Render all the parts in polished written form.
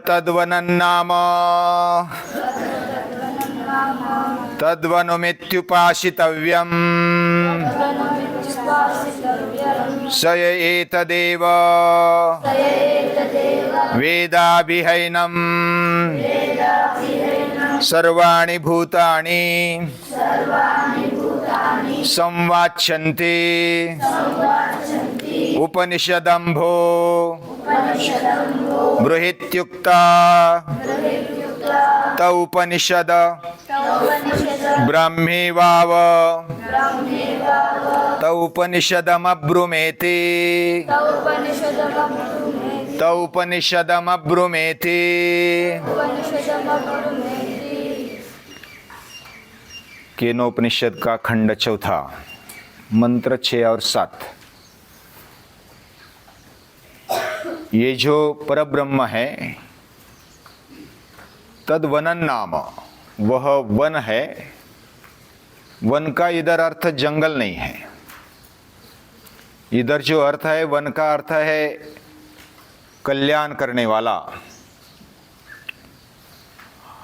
तद्वनन्नाम तद्वनुमित्युपासितव्यम् स य एतदेव वेदाभिहैनं सर्वाणि भूतानि संवाच्यन्ते उपनिषदम्भो बृहत्युक्ता त उपनिषद ब्रह्मेवाव त उपनिषदमब्रुमेति केनोपनिषद का खंड चौथा, मंत्र 6 और 7। ये जो परब्रह्म है, तद्वनन नाम, वह वन है। वन का इधर अर्थ जंगल नहीं है। इधर जो अर्थ है वन का अर्थ है कल्याण करने वाला,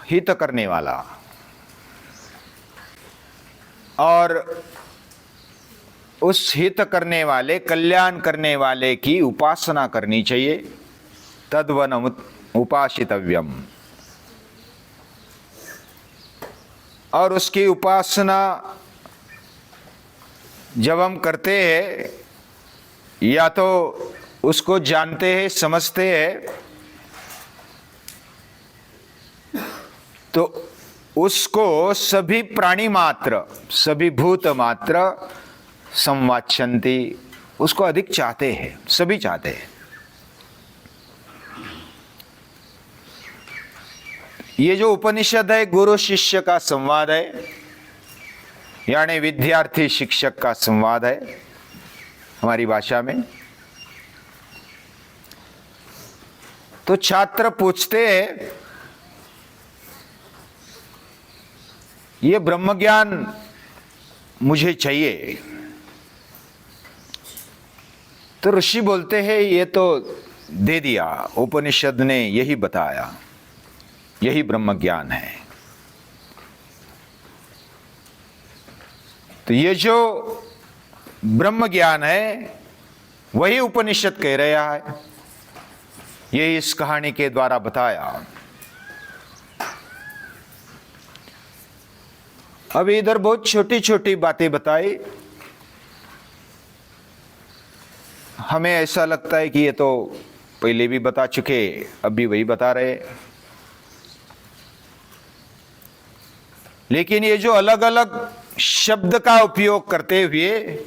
हित करने वाला। और उस हित करने वाले, कल्याण करने वाले की उपासना करनी चाहिए। तद्वन उपासितव्यम। और उसकी उपासना जब हम करते हैं, या तो उसको जानते हैं, समझते हैं, तो उसको सभी प्राणी मात्र, सभी भूत मात्र संवाच्यन्ति, उसको अधिक चाहते हैं, सभी चाहते हैं। ये जो उपनिषद है गुरु शिष्य का संवाद है, यानी विद्यार्थी शिक्षक का संवाद है हमारी भाषा में। तो छात्र पूछते हैं, ये ब्रह्म ज्ञान मुझे चाहिए। तो ऋषि बोलते हैं ये तो दे दिया, उपनिषद ने यही बताया, यही ब्रह्म ज्ञान है। तो ये जो ब्रह्म ज्ञान है वही उपनिषद कह रहा है, ये इस कहानी के द्वारा बताया। अब इधर बहुत छोटी छोटी बातें बताई। हमें ऐसा लगता है कि ये तो पहले भी बता चुके, अभी वही बता रहे। लेकिन ये जो अलग अलग शब्द का उपयोग करते हुए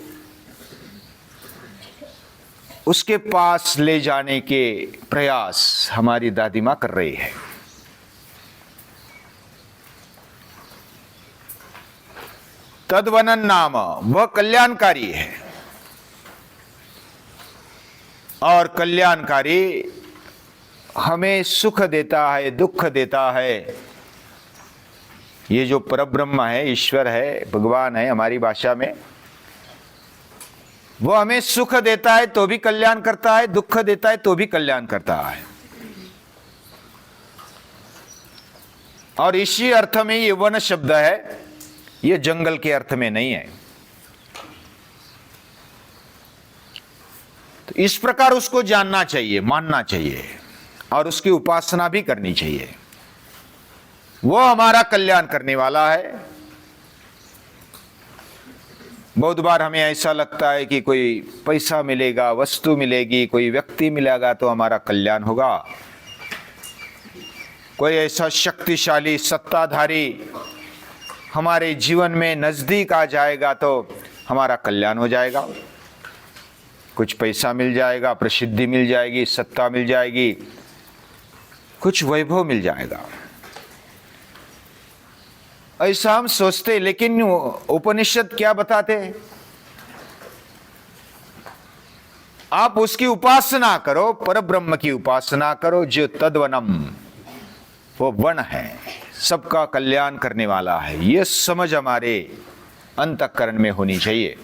उसके पास ले जाने के प्रयास हमारी दादी मां कर रही है। तद्वनन नाम, वह कल्याणकारी है। और कल्याणकारी हमें सुख देता है, दुख देता है। ये जो परब्रह्म है, ईश्वर है, भगवान है हमारी भाषा में, वो हमें सुख देता है तो भी कल्याण करता है, दुख देता है तो भी कल्याण करता है। और इसी अर्थ में ये वन शब्द है, ये जंगल के अर्थ में नहीं है। तो इस प्रकार उसको जानना चाहिए, मानना चाहिए और उसकी उपासना भी करनी चाहिए। वो हमारा कल्याण करने वाला है। बहुत बार हमें ऐसा लगता है कि कोई पैसा मिलेगा, वस्तु मिलेगी, कोई व्यक्ति मिलेगा तो हमारा कल्याण होगा। कोई ऐसा शक्तिशाली सत्ताधारी हमारे जीवन में नजदीक आ जाएगा तो हमारा कल्याण हो जाएगा। कुछ पैसा मिल जाएगा, प्रसिद्धि मिल जाएगी, सत्ता मिल जाएगी, कुछ वैभव मिल जाएगा, ऐसा हम सोचते। लेकिन उपनिषद क्या बताते हैं? आप उसकी उपासना करो, परब्रह्म की उपासना करो, जो तद्वनम, वो वन है, सबका कल्याण करने वाला है। ये समझ हमारे अंतःकरण में होनी चाहिए।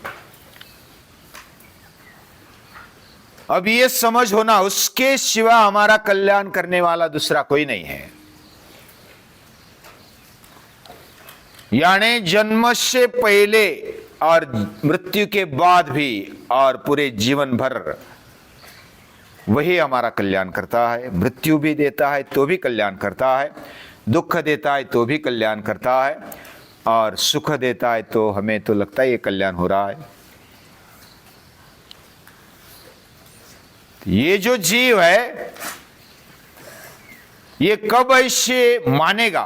अब ये समझ होना, उसके सिवा हमारा कल्याण करने वाला दूसरा कोई नहीं है। यानी जन्म से पहले और मृत्यु के बाद भी और पूरे जीवन भर वही हमारा कल्याण करता है। मृत्यु भी देता है तो भी कल्याण करता है, दुख देता है तो भी कल्याण करता है, और सुख देता है तो हमें तो लगता है ये कल्याण हो रहा है। ये जो जीव है ये कब ऐसे मानेगा,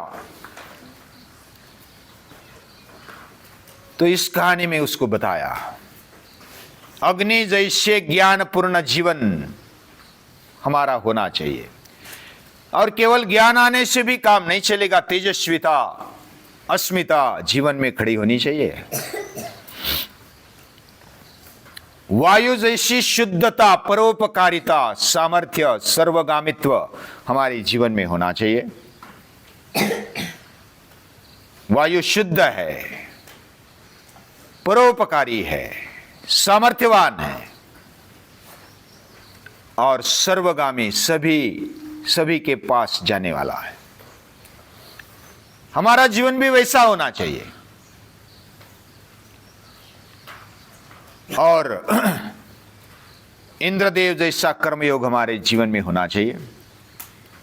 तो इस कहानी में उसको बताया, अग्नि जैसे ज्ञानपूर्ण जीवन हमारा होना चाहिए। और केवल ज्ञान आने से भी काम नहीं चलेगा, तेजस्विता, अस्मिता जीवन में खड़ी होनी चाहिए। वायु जैसी शुद्धता, परोपकारिता, सामर्थ्य, सर्वगामित्व हमारे जीवन में होना चाहिए। वायु शुद्ध है, परोपकारी है, सामर्थ्यवान है और सर्वगामी, सभी के पास जाने वाला है। हमारा जीवन भी वैसा होना चाहिए। और इंद्रदेव जैसा कर्मयोग हमारे जीवन में होना चाहिए,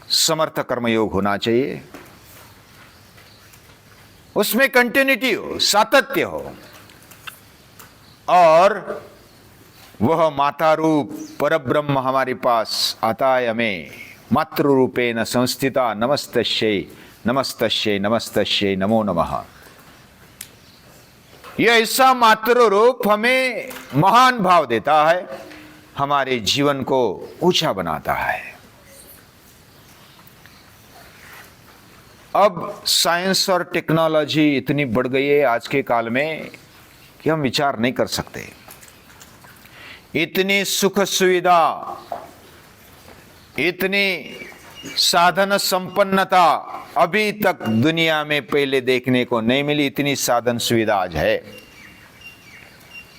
समर्थ कर्मयोग होना चाहिए, उसमें कंटिन्यूटी हो, सातत्य हो, और वह माता रूप परब्रह्म हमारे पास आता है, हमें मातृ रूपेण संस्थिता, नमस्तस्यै नमस्तस्यै नमस्तस्यै नमो नमः। यह ऐसा मातृ रूप हमें महान भाव देता है, हमारे जीवन को ऊंचा बनाता है। अब साइंस और टेक्नोलॉजी इतनी बढ़ गई है आज के काल में कि हम विचार नहीं कर सकते। इतनी सुख सुविधा, इतनी साधन संपन्नता अभी तक दुनिया में पहले देखने को नहीं मिली। इतनी साधन सुविधा आज है,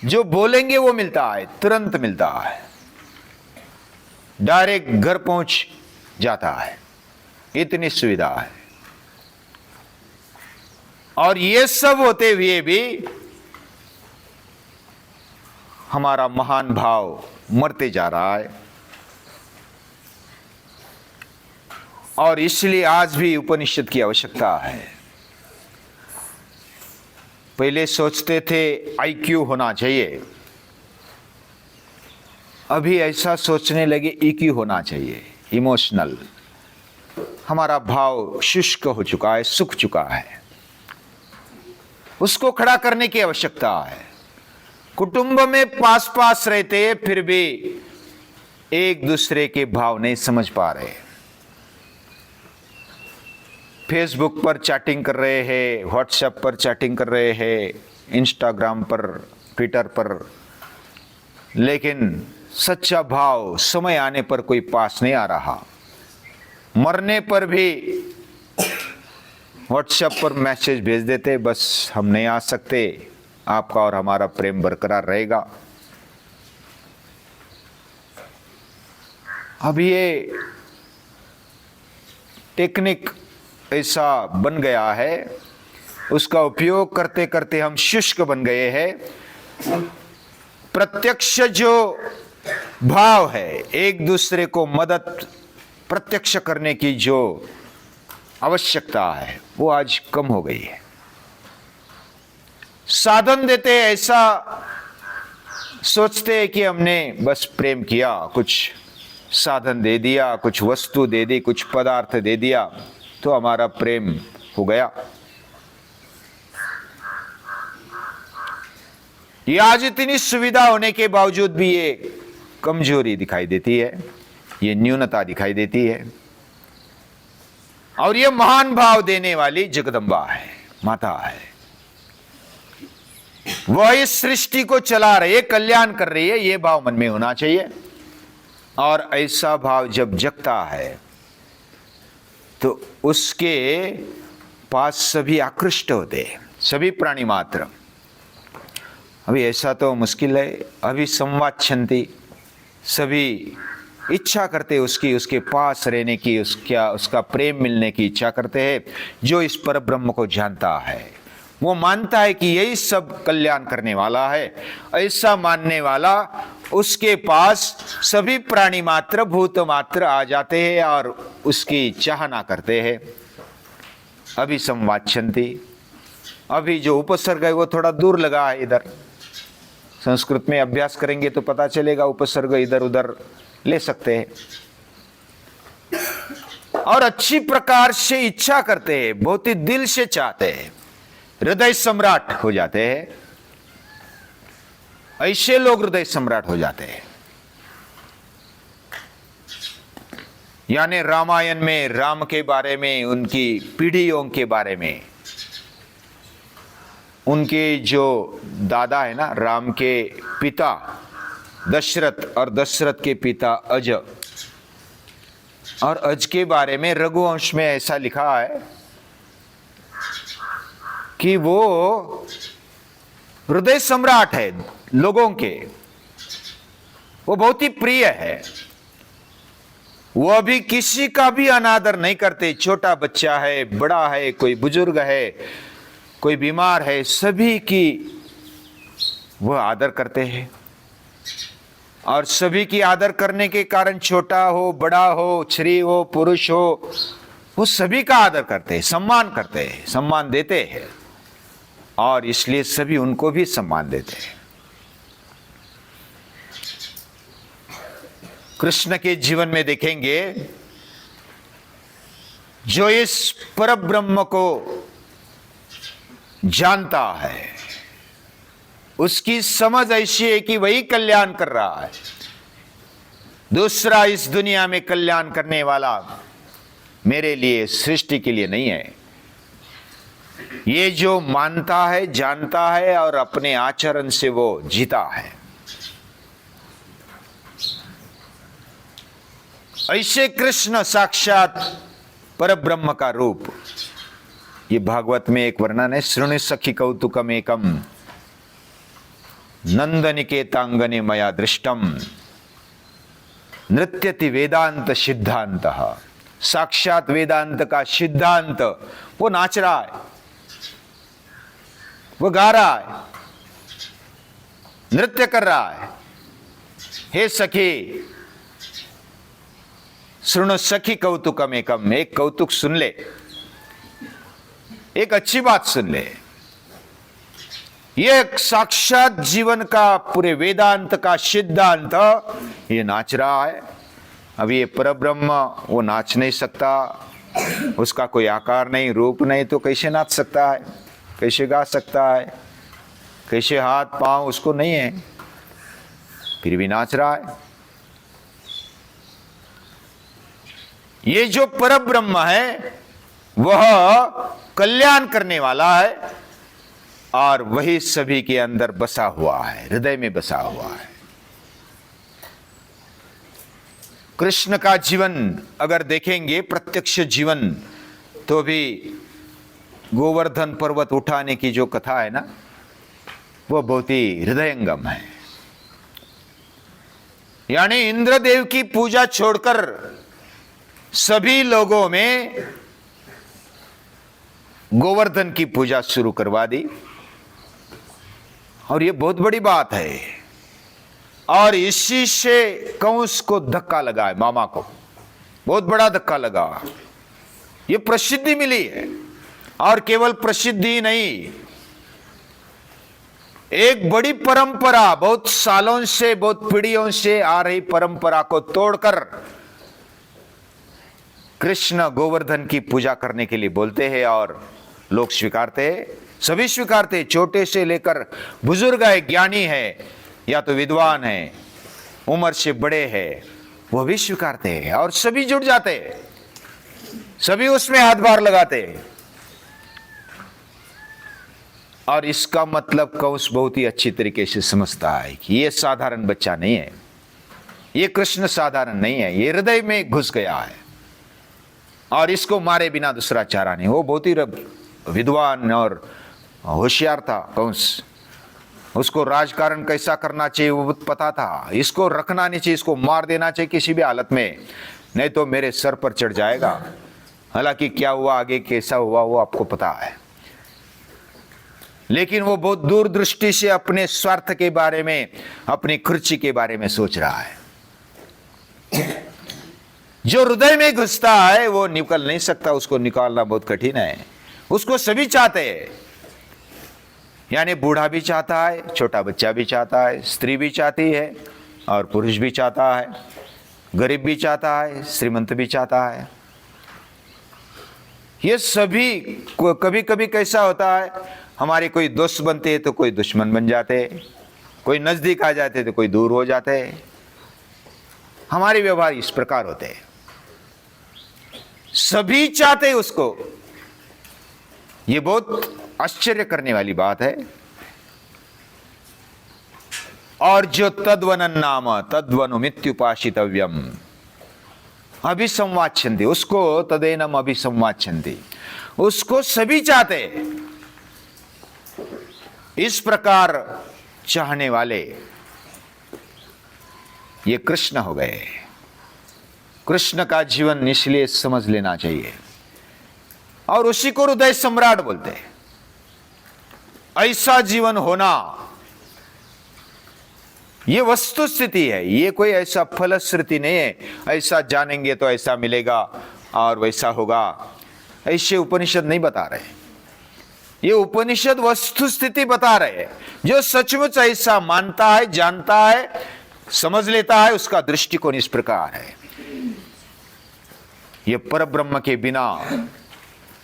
जो बोलेंगे वो मिलता है, तुरंत मिलता है, डायरेक्ट घर पहुंच जाता है, इतनी सुविधा है। और ये सब होते हुए भी हमारा महान भाव मरते जा रहा है। और इसलिए आज भी उपनिषद की आवश्यकता है। पहले सोचते थे आईक्यू होना चाहिए, अभी ऐसा सोचने लगे ईक्यू होना चाहिए, इमोशनल। हमारा भाव शुष्क हो चुका है, सूख चुका है, उसको खड़ा करने की आवश्यकता है। कुटुंब में पास पास रहते हैं फिर भी एक दूसरे के भाव नहीं समझ पा रहे। फेसबुक पर चैटिंग कर रहे हैं, व्हाट्सएप पर चैटिंग कर रहे हैं, इंस्टाग्राम पर, ट्विटर पर, लेकिन सच्चा भाव समय आने पर कोई पास नहीं आ रहा। मरने पर भी व्हाट्सएप पर मैसेज भेज देते, बस हम नहीं आ सकते, आपका और हमारा प्रेम बरकरार रहेगा। अब ये टेक्निक ऐसा बन गया है, उसका उपयोग करते करते हम शुष्क बन गए हैं। प्रत्यक्ष जो भाव है, एक दूसरे को मदद प्रत्यक्ष करने की जो आवश्यकता है, वो आज कम हो गई है। साधन देते ऐसा सोचते हैं कि हमने बस प्रेम किया, कुछ साधन दे दिया, कुछ वस्तु दे दी, कुछ पदार्थ दे दिया तो हमारा प्रेम हो गया। ये आज इतनी सुविधा होने के बावजूद भी ये कमजोरी दिखाई देती है, ये न्यूनता दिखाई देती है। और ये महान भाव देने वाली जगदम्बा है, माता है, वह इस सृष्टि को चला रही है, कल्याण कर रही है, ये भाव मन में होना चाहिए। और ऐसा भाव जब जगता है तो उसके पास सभी आकृष्ट होते हैं, सभी प्राणी मात्र। अभी ऐसा तो मुश्किल है, अभी संवाच्छन्ति, सभी इच्छा करते उसके पास रहने की, उसका प्रेम मिलने की इच्छा करते हैं। जो इस पर ब्रह्म को जानता है वो मानता है कि यही सब कल्याण करने वाला है। ऐसा मानने वाला उसके पास सभी प्राणी मात्र, भूत मात्र आ जाते हैं और उसकी चाहना करते हैं। अभिसंवाच्यन्ति, अभी जो उपसर्ग है वो थोड़ा दूर लगा है इधर। संस्कृत में अभ्यास करेंगे तो पता चलेगा, उपसर्ग इधर उधर ले सकते हैं। और अच्छी प्रकार से इच्छा करते हैं, बहुत ही दिल से चाहते हैं, हृदय सम्राट हो जाते हैं। ऐसे लोग हृदय सम्राट हो जाते हैं। यानी रामायण में राम के बारे में, उनकी पीढ़ियों के बारे में, उनके जो दादा है ना, राम के पिता दशरथ और दशरथ के पिता अज, और अज के बारे में रघुवंश में ऐसा लिखा है कि वो हृदय सम्राट है लोगों के, वो बहुत ही प्रिय है। वो अभी किसी का भी अनादर नहीं करते। छोटा बच्चा है, बड़ा है, कोई बुजुर्ग है, कोई बीमार है, सभी की वह आदर करते हैं। और सभी की आदर करने के कारण छोटा हो, बड़ा हो, स्त्री हो, पुरुष हो, वो सभी का आदर करते हैं, सम्मान करते हैं, सम्मान देते हैं। और इसलिए सभी उनको भी सम्मान देते हैं। कृष्ण के जीवन में देखेंगे, जो इस परब्रह्म को जानता है उसकी समझ ऐसी है कि वही कल्याण कर रहा है, दूसरा इस दुनिया में कल्याण करने वाला मेरे लिए, सृष्टि के लिए नहीं है। ये जो मानता है, जानता है और अपने आचरण से वो जीता है। ऐसे कृष्ण साक्षात परब्रह्म का रूप, ये भागवत में एक वर्णन है। शृणु सखी कौतुकम एकम नंदनिकेतांगने मया दृष्टम नृत्यति वेदांत सिद्धांत। साक्षात वेदांत का सिद्धांत वो नाच रहा है, वो गा रहा है, नृत्य कर रहा है। हे सखी, सुनो सखी कौतुकम एकम, एक कौतुक सुन ले, एक अच्छी बात सुन ले। ये साक्षात जीवन का, पूरे वेदांत का सिद्धांत ये नाच रहा है। अभी ये परब्रह्म वो नाच नहीं सकता, उसका कोई आकार नहीं, रूप नहीं, तो कैसे नाच सकता है, कैसे गा सकता है, कैसे हाथ पांव उसको नहीं है, फिर भी नाच रहा है। ये जो परब्रह्म है वह कल्याण करने वाला है और वही सभी के अंदर बसा हुआ है, हृदय में बसा हुआ है। कृष्ण का जीवन अगर देखेंगे, प्रत्यक्ष जीवन, तो भी गोवर्धन पर्वत उठाने की जो कथा है ना, वो बहुत ही हृदयंगम है। यानी इंद्रदेव की पूजा छोड़कर सभी लोगों में गोवर्धन की पूजा शुरू करवा दी, और ये बहुत बड़ी बात है। और इसी से कंस को धक्का लगा है, मामा को बहुत बड़ा धक्का लगा। ये प्रसिद्धि मिली है, और केवल प्रसिद्धि नहीं, एक बड़ी परंपरा, बहुत सालों से, बहुत पीढ़ियों से आ रही परंपरा को तोड़कर कृष्ण गोवर्धन की पूजा करने के लिए बोलते हैं और लोग स्वीकारते हैं, सभी स्वीकारते हैं। छोटे से लेकर बुजुर्ग है, ज्ञानी है, या तो विद्वान है, उम्र से बड़े हैं, वो भी स्वीकारते हैं और सभी जुड़ जाते हैं, सभी उसमें हाथ बार लगाते हैं। और इसका मतलब कंस बहुत ही अच्छी तरीके से समझता है कि ये साधारण बच्चा नहीं है, ये कृष्ण साधारण नहीं है, ये हृदय में घुस गया है और इसको मारे बिना दूसरा चारा नहीं। वो बहुत ही विद्वान और होशियार था कंस, उसको राजकारण कैसा करना चाहिए वो पता था। इसको रखना नहीं चाहिए, इसको मार देना चाहिए किसी भी हालत में, नहीं तो मेरे सर पर चढ़ जाएगा। हालांकि क्या हुआ आगे कैसा हुआ वो आपको पता है, लेकिन वो बहुत दूरदृष्टि से अपने स्वार्थ के बारे में, अपनी खुर्ची के बारे में सोच रहा है। जो हृदय में घुसता है वो निकल नहीं सकता, उसको निकालना बहुत कठिन है। उसको सभी चाहते हैं, यानी बूढ़ा भी चाहता है, छोटा बच्चा भी चाहता है, स्त्री भी चाहती है और पुरुष भी चाहता है, गरीब भी चाहता है, श्रीमंत भी चाहता है। ये सभी कभी कभी कैसा होता है, हमारे कोई दोस्त बनते हैं तो कोई दुश्मन बन जाते हैं, कोई नजदीक आ जाते तो कोई दूर हो जाते हैं। हमारे व्यवहार इस प्रकार होते हैं, सभी चाहते हैं उसको। ये बहुत आश्चर्य करने वाली बात है। और जो तद्वनन नाम तद्वनु मित्युपाशितव्यम अभिसंवाच्यन्ते, उसको तदेनम अभिसंवाच्यन्ते, उसको सभी चाहते। इस प्रकार चाहने वाले ये कृष्ण हो गए। कृष्ण का जीवन इसलिए समझ लेना चाहिए, और उसी को हृदय सम्राट बोलते हैं। ऐसा जीवन होना ये वस्तु स्थिति है, ये कोई ऐसा फलश्रुति नहीं है, ऐसा जानेंगे तो ऐसा मिलेगा और वैसा होगा, ऐसे उपनिषद नहीं बता रहे। ये उपनिषद वस्तु स्थिति बता रहे हैं। जो सचमुच ऐसा मानता है, जानता है, समझ लेता है, उसका दृष्टिकोण इस प्रकार है। ये परब्रह्म के बिना,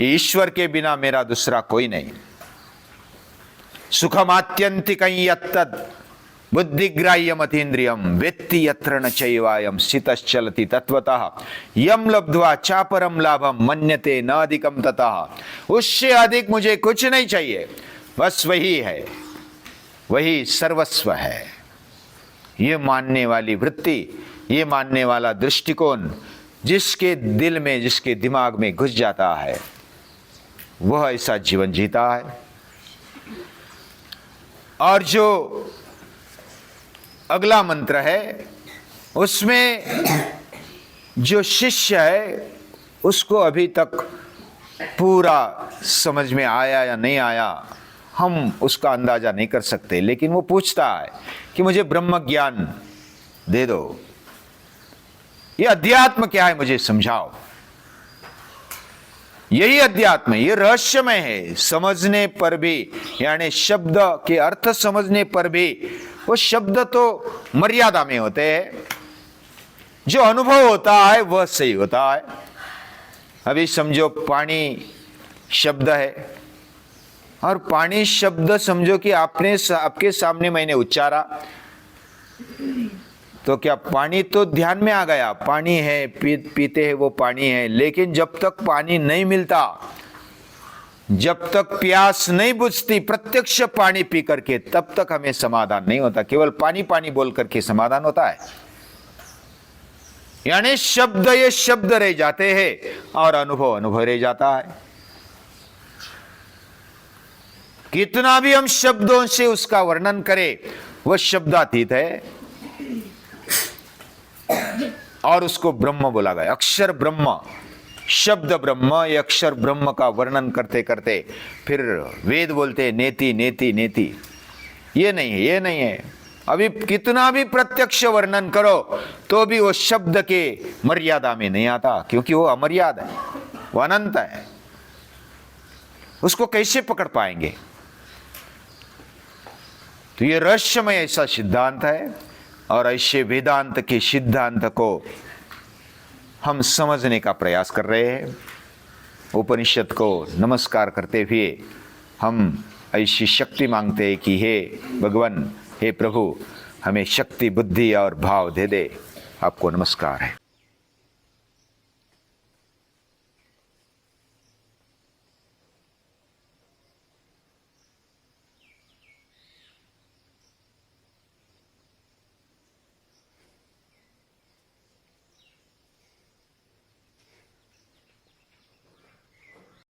ये ईश्वर के बिना मेरा दूसरा कोई नहीं। सुखमात्यंतिकं यत्तद् बुद्धिग्राह्यम अतीन्द्रियम वेत्ति यत्र न चैवायम स्थितश्चलति तत्वतः यम लब्ध्वा चापरम लाभम मन्यते न अधिकम ततः। उससे अधिक मुझे कुछ नहीं चाहिए, बस वही है, वही सर्वस्व है। ये मानने वाली वृत्ति, ये मानने वाला दृष्टिकोण जिसके दिल में, जिसके दिमाग में घुस जाता है, वह ऐसा जीवन जीता है। और जो अगला मंत्र है उसमें जो शिष्य है उसको अभी तक पूरा समझ में आया या नहीं आया हम उसका अंदाजा नहीं कर सकते, लेकिन वो पूछता है कि मुझे ब्रह्म ज्ञान दे दो, ये अध्यात्म क्या है मुझे समझाओ। यही अध्यात्म है, ये रहस्यमय है। समझने पर भी, यानी शब्द के अर्थ समझने पर भी, वो शब्द तो मर्यादा में होते हैं, जो अनुभव होता है वह सही होता है। अभी समझो पानी शब्द है, और पानी शब्द समझो कि आपके सामने मैंने उच्चारा, तो क्या पानी तो ध्यान में आ गया, पानी है, पीते हैं वो पानी है। लेकिन जब तक पानी नहीं मिलता, जब तक प्यास नहीं बुझती प्रत्यक्ष पानी पी करके, तब तक हमें समाधान नहीं होता। केवल पानी पानी बोल करके समाधान होता है। यानी शब्द ये शब्द रह जाते हैं और अनुभव अनुभव रह जाता है। कितना भी हम शब्दों से उसका वर्णन करें, वह शब्दातीत है और उसको ब्रह्म बोला गया। अक्षर ब्रह्म, शब्द ब्रह्म, ये अक्षर ब्रह्म का वर्णन करते करते फिर वेद बोलते नेति नेति नेति। ये नहीं है, ये नहीं है। अभी कितना भी प्रत्यक्ष वर्णन करो तो भी वो शब्द के मर्यादा में नहीं आता, क्योंकि वो अमर्याद है, वो अनंत है। उसको कैसे पकड़ पाएंगे? तो ये रहस्यमय ऐसा सिद्धांत है, और ऐसे वेदांत के सिद्धांत को हम समझने का प्रयास कर रहे हैं। उपनिषद को नमस्कार करते हुए हम ऐसी शक्ति मांगते हैं कि हे भगवान, हे प्रभु, हमें शक्ति, बुद्धि और भाव दे दे। आपको नमस्कार है।